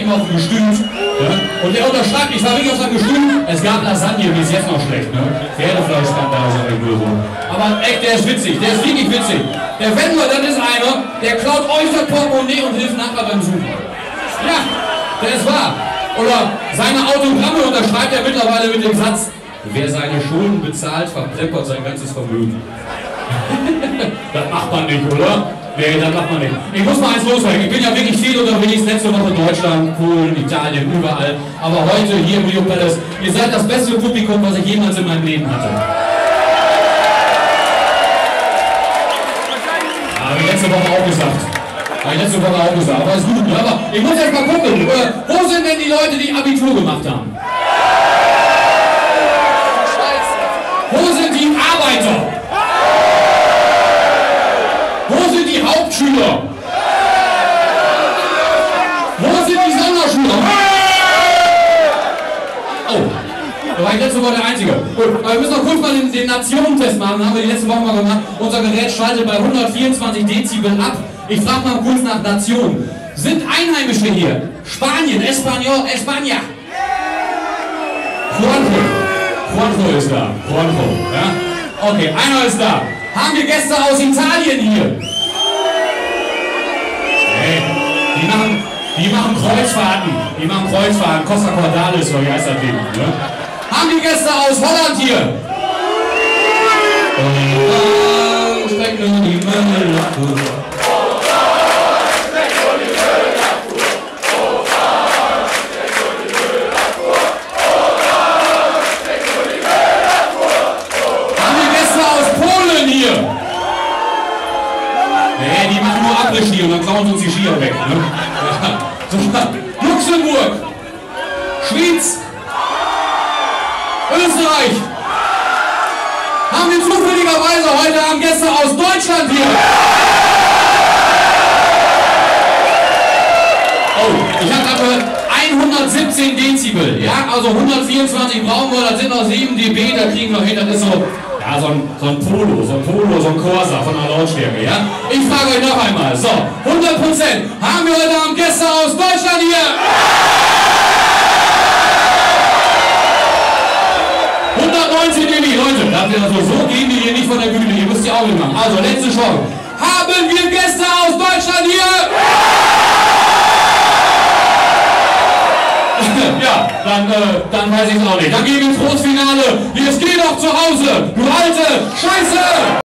ihm auf dem Gestüt. Ja? Und der unterschreibt, ich war wirklich auf seinem Gestüt, es gab Lasagne, die ist jetzt noch schlecht. Ne? Pferdefleisch stand da, sag ich nur so. Aber echt, der ist witzig, der ist wirklich witzig. Der Wendler, das ist einer, der klaut euch das Portemonnaie und hilft nachher beim Suchen. Ja, der ist wahr. Oder seine Autogramme unterschreibt er mittlerweile mit dem Satz: Wer seine Schulden bezahlt, verpleppert sein ganzes Vermögen. Das macht man nicht, oder? Nee, das macht man nicht. Ich muss mal eins loswerden. Ich bin ja wirklich viel unterwegs, letzte Woche Deutschland, Polen, Italien, überall. Aber heute hier im Rio Palace, ihr seid das beste Publikum, was ich jemals in meinem Leben hatte. Habe ich letzte Woche auch gesagt. Aber ist gut. Aber ich muss jetzt mal gucken, wo sind denn die Leute, die Abitur gemacht haben? Wo sind die Arbeiter? Wo sind die Hauptschüler? Wo sind die Sonderschüler? Oh, da war ich letzte Woche der Einzige. Gut, aber wir müssen noch kurz mal den Nationentest machen, haben wir die letzte Woche mal gemacht. Unser Gerät schaltet bei 124 Dezibel ab. Ich frage mal kurz nach Nation. Sind Einheimische hier? Spanien, España. Juanjo ist da. Ja? Okay, einer ist da. Haben wir Gäste aus Italien hier? Hey, die machen Kreuzfahrten. Costa Cordalis, so wie heißt das Ding. Ne? Haben die Gäste aus Holland hier? Steckt nur die Müllabfuhr. Nee, die machen nur Après-Ski und dann klauen sie uns die Skier weg. Ne? Ja. So, Luxemburg, Schweiz, Österreich. Haben wir zufälligerweise heute Abend Gäste aus Deutschland hier? Oh, ich habe gerade gehört, 117 Dezibel. Ja, also 124 brauchen wir, das sind noch 7 dB, da kriegen wir hin, das ist so. Ja, so ein Polo, so ein Corsa von der Lautstärke, ja? Ich frage euch noch einmal, so, 100%, haben wir heute Abend Gäste aus Deutschland hier? 119 dB, Leute, so gehen die hier nicht von der Bühne, ihr müsst die Augen machen. Also, letzte Chance. Haben wir Gäste aus Deutschland hier? Ja, dann weiß ich es auch nicht. Dann gehen wir ins Großfinale. Jetzt geh doch zu Hause, du alte Scheiße!